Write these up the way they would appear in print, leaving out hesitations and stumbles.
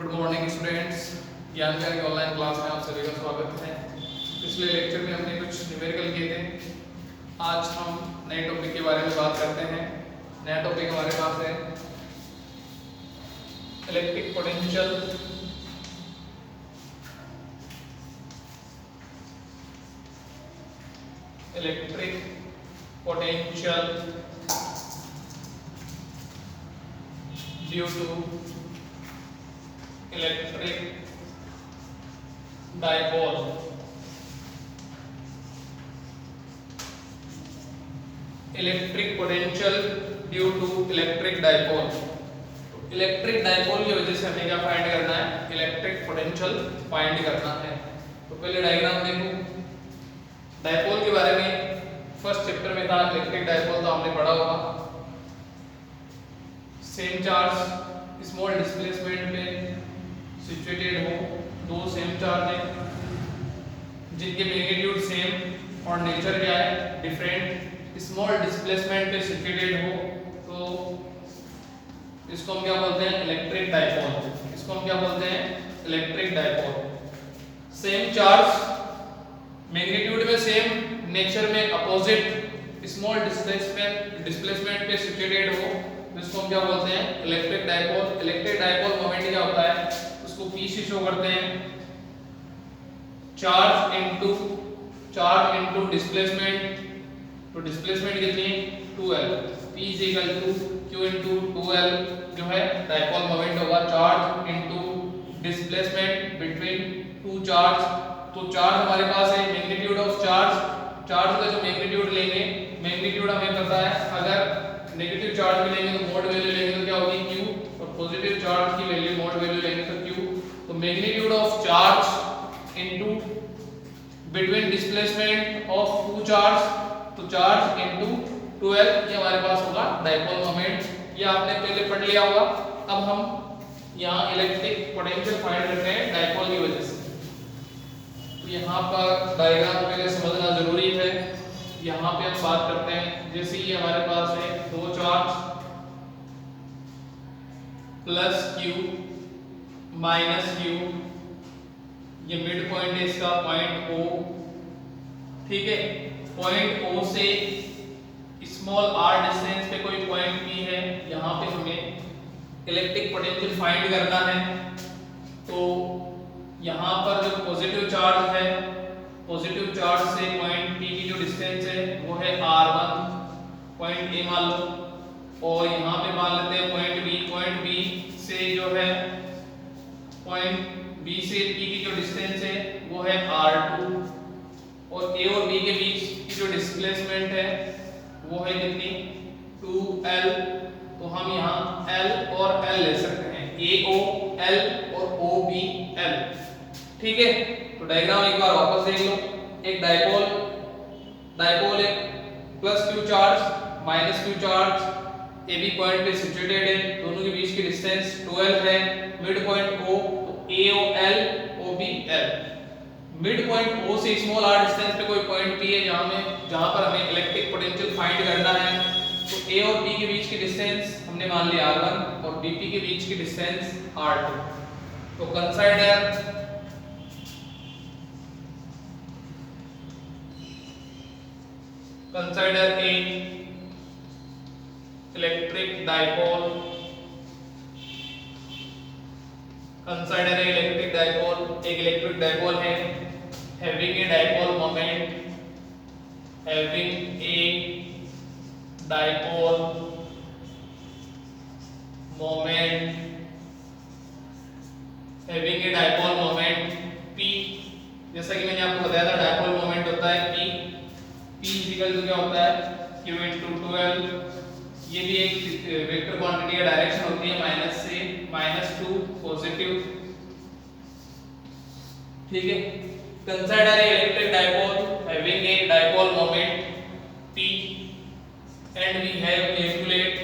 Good morning students. ज्ञान विहार की online class में आप सभी का स्वागत है। पिछले लेक्चर में हमने कुछ न्यूमेरिकल किए थे। आज हम नए टॉपिक के बारे में बात करते हैं। नया टॉपिक हमारे पास है electric potential. Electric potential due to electric dipole. Electric potential due to electric dipole. Electric dipole की वजह से हमें क्या फाइंड करना है? इलेक्ट्रिक पोटेंशियल फाइंड करना है। तो पहले डायग्राम देखो। डाइपोल के बारे में फर्स्ट चैप्टर में था, इलेक्ट्रिक डाइपोल तो हमने पढ़ा होगा। सेम चार्ज स्मॉल डिस्प्लेसमेंट पे सिचुएटेड हो, दो सेम चार्ज हैं जिनके मैग्नीट्यूड सेम और नेचर क्या है? डिफरेंट। स्मॉल डिस्प्लेसमेंट पे सिचुएटेड हो तो इसको हम क्या बोलते हैं? Electric dipole. इसको हम क्या बोलते हैं? Electric dipole. Same charge magnitude में सेम, नेचर में अपोजिट, स्मॉल डिस्प्लेसमेंट पे सिचुएटेड हो तो इसको हम क्या बोलते हैं? Electric dipole. Electric dipole moment क्या होता है? उसको P से शो करते हैं, चार्ज इनटू डिस्प्लेसमेंट। तो डिस्प्लेसमेंट कितनी? 2L। P is equal to Q into 2L जो है डाइपोल मोमेंट होगा। Charge into displacement between two charge. तो चार्ज हमारे पास है, मैग्नीट्यूड ऑफ चार्ज का जो मैग्नीट्यूड लेंगे, मैग्नीट्यूड हमें पता है, अगर नेगेटिव चार्ज में लेंगे तो मोड वैल्यू लेंगे तो क्या होगी? Q, और पॉजिटिव चार्ज की वैल्यू मोड वैल्यू लेंगे तो Q। तो magnitude of charge into between displacement of two charge, तो चार्ज इनटू 2L, ये हमारे पास होगा डाइपोल मोमेंट। ये आपने पहले पढ़ लिया होगा। अब हम यहाँ इलेक्ट्रिक पोटेंशियल फाइंड करते हैं डाइपोल की वजह से। तो यहाँ पर डायग्राम पहले समझना जरूरी है। यहाँ पे हम बात करते हैं, जैसे ये हमारे पास है दो charge plus Q minus Q, ये मिड पॉइंट है इसका, पॉइंट O। ठीक है, पॉइंट O से स्मॉल r डिस्टेंस पे कोई पॉइंट P है। यहाँ पे हमें इलेक्ट्रिक पोटेंशियल फाइंड करना है। तो यहाँ पर जो पॉजिटिव चार्ज है, पॉजिटिव चार्ज से पॉइंट P की जो डिस्टेंस है वो है r1, पॉइंट A मान लो। और यहाँ पे मान लेते हैं पॉइंट B। पॉइंट B से जो है, पॉइंट B से P की जो डिस्टेंस है वो है r2, और A और B के बीच की जो डिस्प्लेसमेंट है वो है कितनी? 2L। तो हम यहाँ L और L ले सकते हैं, AO L और OB L। ठीक है, तो डायग्राम एक बार वापस देख लो। एक डाइपोल है, plus Q charge minus Q charge, AB point पे सिचुएटेड है, दोनों के बीच की डिस्टेंस 12 है, मिड पॉइंट O, तो AOL OBL। Mid point O से स्मॉल r डिस्टेंस पे कोई पॉइंट P है जहां पर हमें इलेक्ट्रिक पोटेंशियल फाइंड करना है। तो A और B के बीच की डिस्टेंस हमने मान लिया r1 और BP के बीच की डिस्टेंस r2। तो consider a electric dipole. Consider a electric dipole. एक इलेक्ट्रिक डाइपोल है, having a dipole moment, having a dipole moment, having a dipole moment P। जैसा कि मैंने आपको बताया था, डाइपोल मोमेंट होता है P। P इक्वल टू क्या होता है? Q into 2L। ये भी एक वेक्टर क्वांटिटी का डायरेक्शन होती है, माइनस से -2 पॉजिटिव। ठीक है, consider a electric dipole having a dipole moment P, and we have calculate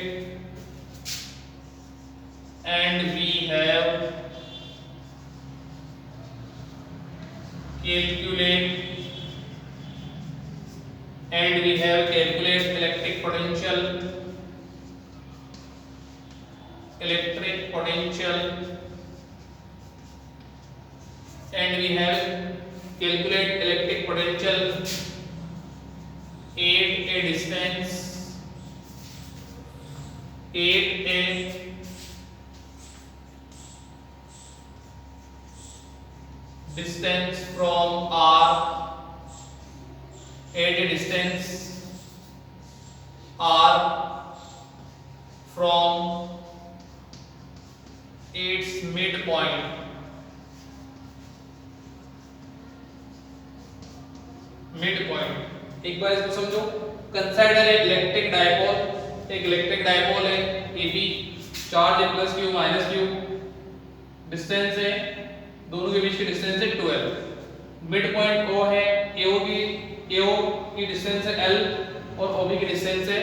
and we have calculate electric potential, and we have calculate electric potential at a distance from R, at a distance R from its midpoint. एक बार इसको समझो. Consider a electric dipole. एक electric dipole है AB, charge A plus Q minus Q, distance है, दोनों के बीच की distance है 12, मिड पॉइंट O है, AO की डिस्टेंस है L और OB की डिस्टेंस है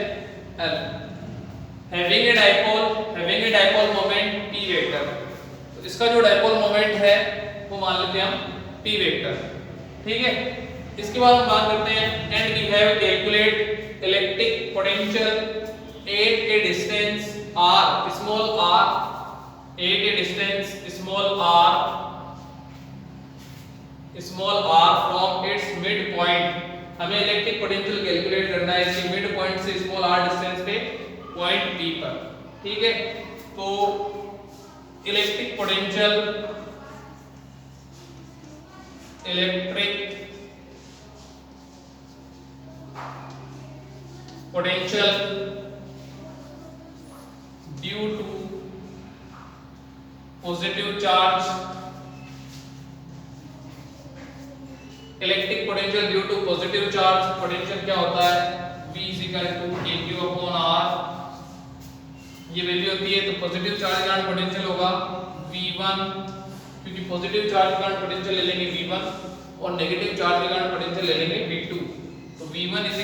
L. Having a dipole moment P vector. तो इसका जो डायपोल मोमेंट है वो मान लेते हैं हम P वेक्टर. ठीक है. इसके बाद हम बात करते हैं and we have calculate electric potential at a distance r, small r, at a distance small r from its mid point. हमें इलेक्ट्रिक पोटेंशियल कैलकुलेट करना है इसके मिड पॉइंट से स्मॉल r डिस्टेंस पे पॉइंट P पर. ठीक है. तो electric potential due to positive charge, electric potential due to positive charge. Potential क्या होता है? V = kq/r. ये वैल्यू होती है. तो पॉजिटिव चार्ज के कारण पोटेंशियल होगा V1, क्योंकि पॉजिटिव चार्ज के कारण पोटेंशियल ले लेंगे V1 और नेगेटिव चार्ज के कारण पोटेंशियल ले लेंगे V2. तो V1 =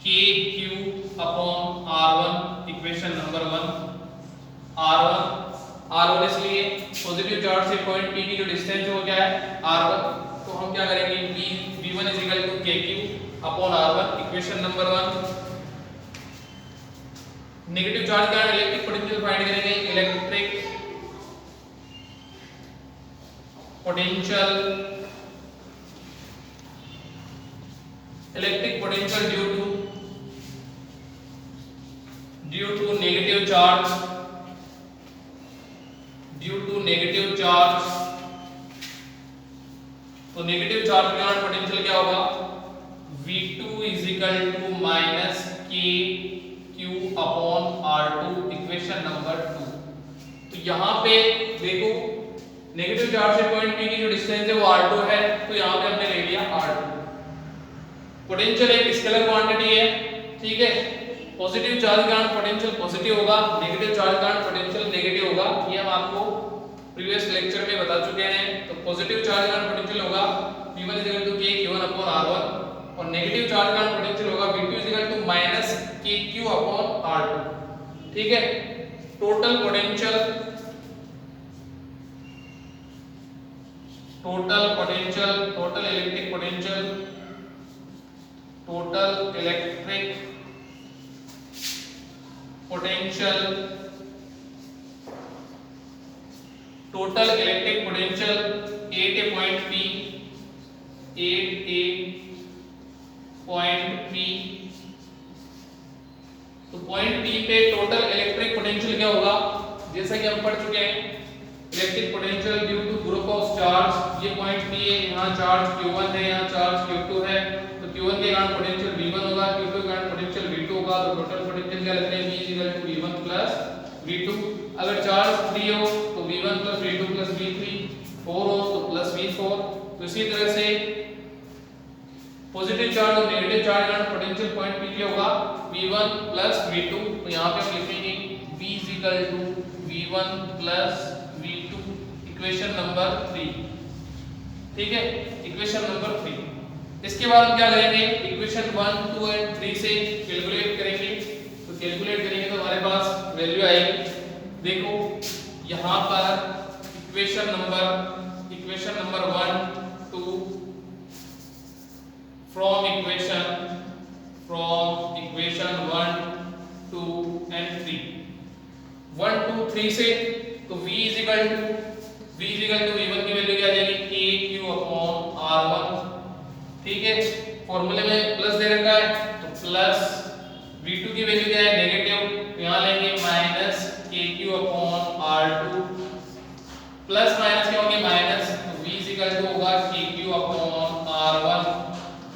kq/r1, equation number 1. r1 इसलिए पॉजिटिव चार्ज से पॉइंट P की जो डिस्टेंस है वो क्या है? r1. तो हम क्या करेंगे? V1 = kq/r1, equation number 1. Negative charge का इलेक्ट्रिक पोटेंशियल फाइंड करेंगे. Electric potential due to negative charge. तो नेगेटिव चार्ज के कारण पोटेंशियल क्या होगा? V2 = kq/r2, equation number 2. तो यहाँ पे देखो नेगेटिव चार्ज से पॉइंट P की जो डिस्टेंस है वो r2 है. तो यहाँ पे हमने ले लिया r2. पोटेंशियल एक स्केलर क्वांटिटी है. ठीक है. पॉजिटिव चार्ज के कारण पोटेंशियल पॉजिटिव होगा, नेगेटिव चार्ज के कारण पोटेंशियल नेगेटिव होगा. ये हम आपको प्रीवियस लेक्चर में बता चुके हैं. तो पॉजिटिव चार्ज के कारण पोटेंशियल होगा V1 = kq/r1 और नेगेटिव चार्ज के कारण पोटेंशियल होगा V2 = kq/r2. ठीक है. Total electric potential at a point P. तो पॉइंट P पे टोटल इलेक्ट्रिक पोटेंशियल क्या होगा? जैसा कि हम पढ़ चुके हैं, electric potential due to group of charge. ये पॉइंट P है, यहाँ चार्ज Q1 है, यहाँ चार्ज Q2 है. तो Q1 के कारण पोटेंशियल V1 होगा, Q2 के कारण पोटेंशियल V2 होगा. तो टोटल पोटेंशियल क्या लेते हैं? V = V1 + V2. अगर चार्ज 3 हो तो V1 + V2 + V3, 4 हो तो +V4. तो इसी तरह से पॉजिटिव चार्ज और नेगेटिव चार्ज के कारण पोटेंशियल पॉइंट P क्या होगा? V1 + V2. तो यहाँ पे हम लिखेंगे V = V1 + V2, equation number 3. ठीक है. Equation number 3. इसके बाद हम क्या करेंगे? इक्वेशन 1, 2 और 3 से कैलकुलेट करेंगे. तो कैलकुलेट करेंगे तो हमारे पास वैल्यू आएगी. देखो यहाँ पर equation number 1, 2 from equation 1, 2 and 3. 1, 2, 3 से तो V v equal to v1 की वैल्यू क्या आ जाएगी kq अपॉन r1, ठीक है। फॉर्मूले में प्लस दे रखा है तो प्लस v2 की वैल्यू क्या है नेगेटिव, तो यहां लेंगे minus kq upon r2, plus minus क्या होंगे माइनस, तो v इक्वल टू होगा kq upon r1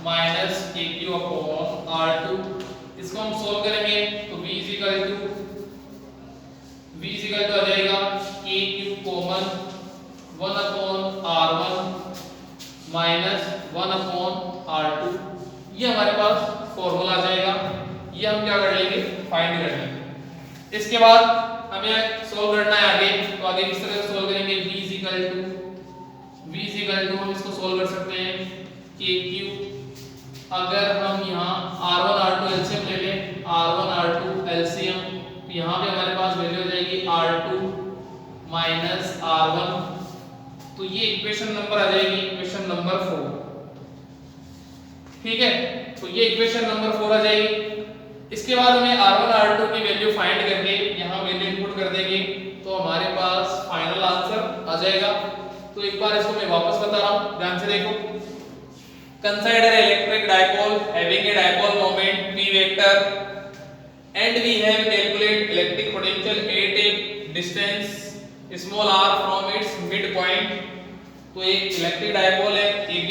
minus kq upon r2। इसको हम सोल्व करेंगे तो v इक्वल टू आ जाएगा kq common 1 upon r1 minus 1 upon r2, ये हमारे पास फॉर्मूला आ जाएगा। ये हम क्या कर लेंगे फाइंड कर लेंगे। इसके बाद हमें सोल्व करना है आगे, तो आगे किस तरह से सोल्व करेंगे, v इक्वल टू हम इसको सोल्व कर सकते हैं kq, अगर हम यहाँ r1 r2 एलसीएम ले लें, r1 r2 एलसीएम, तो यहाँ पे हमारे पास वैल्यू हो जाएगी r2 माइनस r1, तो ये इक्वेशन नंबर आ जाएगी इक्वेशन नंबर 4, ठीक है। तो ये इक्वेशन नंबर 4 आ जाएगी। इसके बाद हमें r1 r2 की वैल्यू फाइंड करके यहाँ वैल्यू इनपुट कर देंगे तो हमारे पास फाइनल आंसर आ जाएगा। तो एक बार इसको मैं वापस बता रहा हूँ, ध्यान से देखो। Consider electric dipole having a dipole moment p vector and we have calculate electric potential at a distance small r from its midpoint। तो एक इलेक्ट्रिक डाइपोल है AB,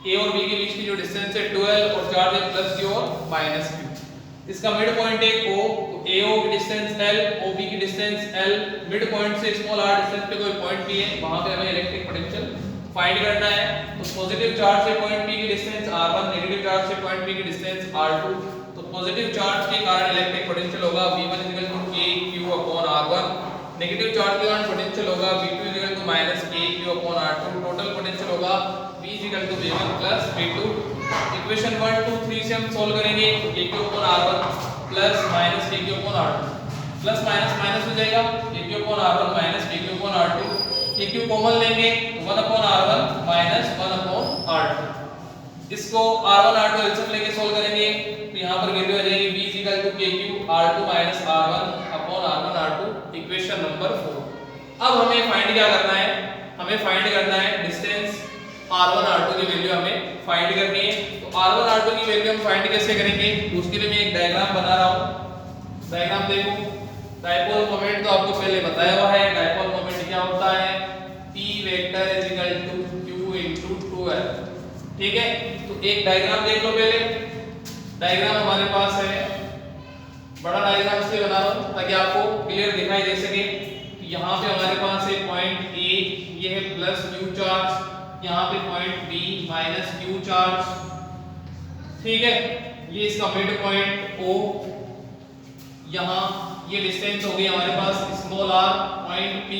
A और B के बीच की जो डिस्टेंस है 12 और चार्ज है प्लस q और माइनस q। इसका मिड पॉइंट है O, तो AO की डिस्टेंस L, OB की डिस्टेंस L, मिड पॉइंट से स्मॉल r डिस्टेंस पे कोई पॉइंट P है, वहां पे हमें इलेक्ट्रिक पोटेंशियल फाइंड करना है। तो पॉजिटिव चार्ज से पॉइंट P की डिस्टेंस r1, नेगेटिव चार्ज से पॉइंट P की डिस्टेंस r2। तो पॉजिटिव चार्ज के कारण इलेक्ट्रिक पोटेंशियल होगा v1 kq upon r1, negative charge के कारण पोटेंशियल होगा v2 kq upon r2, total potential होगा v v1 v2। इक्वेशन 1 2 3 से हम सोल्व करेंगे kq upon r1 plus minus kq upon r2, plus minus minus हो जाएगा kq upon r1 minus kq upon r2, kq common लेंगे 1 upon r1 minus 1 upon r2। इसको r1 r2 LCM लेके solve करेंगे तो यहां पर वैल्यू आ जाएगी v kq r2 minus r1 upon r1 r2, equation number 4। अब हमें फाइंड क्या करना है, हमें फाइंड करना है डिस्टेंस r1 r2 की वैल्यू हमें फाइंड करनी है। तो r1 r2 की वैल्यू हम फाइंड कैसे करेंगे, तो उसके लिए मैं एक डायग्राम बना रहा हूं। डायग्राम देखो, डाइपोल मोमेंट तो आपको पहले बताया हुआ है। डाइपोल मोमेंट क्या होता है, p vector is equal to q into 2l, ठीक है। तो एक डायग्राम देख लो पहले। डायग्राम हमारे पास है, बड़ा डायग्राम इसलिए बना रहा हूं ताकि आपको क्लियर दिखाई दे सके। तो यहाँ पे हमारे पास है पॉइंट A, ये है प्लस q चार्ज, यहाँ पे point B minus q charge, ठीक है। ये इसका मिड पॉइंट O, यहाँ ये डिस्टेंस हो गई हमारे पास स्मॉल r, पॉइंट P,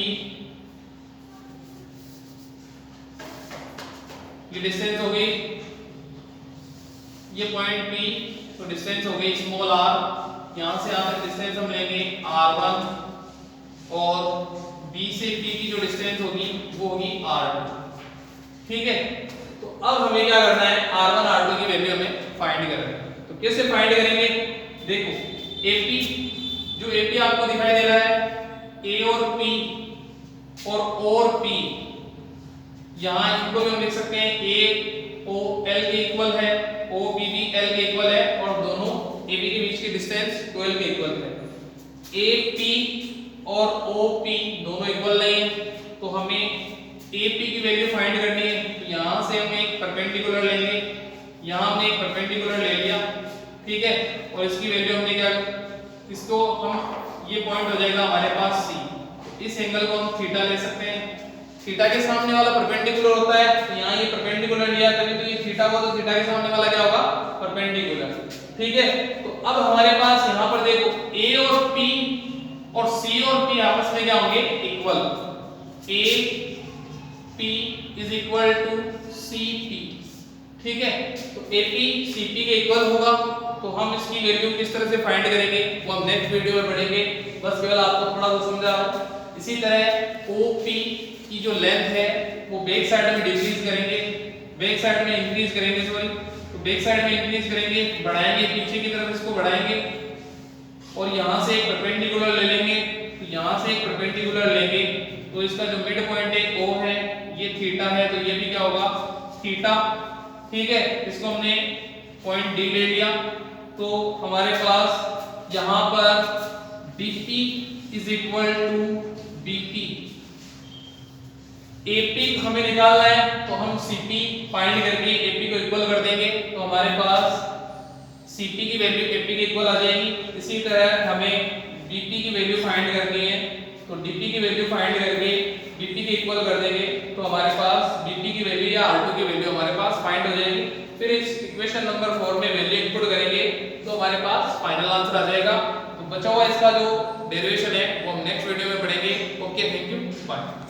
ये डिस्टेंस हो गई, ये पॉइंट P, तो डिस्टेंस हो गई स्मॉल r। यहाँ से यहाँ तक डिस्टेंस हम लेंगे r1 और B से P की जो डिस्टेंस होगी वो होगी r2, ठीक है। तो अब हमें क्या करना है, r1 r2 की वैल्यू हमें फाइंड करनी है। तो कैसे फाइंड करेंगे, देखो AP, जो AP आपको दिखाई दे रहा है A और P और P, यहाँ इनको भी हम लिख सकते हैं A O L के इक्वल है, O B भी L के इक्वल है और दोनों AB के बीच की डिस्टेंस 12 के इक्वल है। AP और OP दोनों इक्वल नहीं है, तो हमें AP की वैल्यू फाइंड करनी है। तो यहाँ से हम एक परपेंडिकुलर लेंगे, यहाँ हमने एक परपेंडिकुलर ले लिया, ठीक है। और इसकी वैल्यू हमने क्या, इसको हम, ये पॉइंट हो जाएगा हमारे पास C। इस एंगल को हम थीटा ले सकते हैं। थीटा के सामने वाला परपेंडिकुलर होता है, तो यहाँ ये परपेंडिकुलर लिया तभी तो ये थीटा को, तो थीटा के सामने वाला क्या होगा, परपेंडिकुलर, ठीक है। तो अब हमारे पास यहाँ पर देखो A और P और C और P आपस में क्या होंगे, equal. A P is equal to CP, ठीक है। तो AP CP के इक्वल होगा, तो हम इसकी वैल्यू किस तरह से फाइंड करेंगे वो हम नेक्स्ट वीडियो में पढ़ेंगे। बस केवल आपको थोड़ा सा समझा रहा हूँ। इसी तरह OP की जो लेंथ है वो बैक साइड में डिक्रीज करेंगे, बैक साइड में इंक्रीज करेंगे, सॉरी, तो बैक साइड में इंक्रीज करेंगे, बढ़ाएंगे, पीछे की तरफ इसको बढ़ाएंगे और यहाँ से एक परपेंडिकुलर ले लेंगे। तो यहाँ से एक परपेंडिकुलर लेंगे तो इसका जो मिड पॉइंट है O है, ये थीटा है, तो ये भी क्या होगा थीटा। ठीक है, इसको हमने पॉइंट D ले लिया, तो हमारे पास यहाँ पर DP is equal to BP। AP हमें निकालना है, तो हम CP फाइंड करके AP को इक्वल कर देंगे, तो हमारे पास CP की वैल्यू AP के इक्वल आ जाएगी। इसी तरह हमें BP की वैल्यू फाइंड करनी है, तो DP की वैल्यू फाइंड करके BP के इक्वल कर देंगे, तो हमारे पास BP की वैल्यू या R2 की वैल्यू हमारे पास फाइंड हो जाएगी। फिर इस इक्वेशन नंबर 4 में वैल्यू इनपुट करेंगे, तो हमारे पास फाइनल आंसर आ जाएगा। तो बचा हुआ इसका जो डेरिवेशन है वो हम नेक्स्ट वीडियो में पढ़ेंगे। Okay, thank you, bye.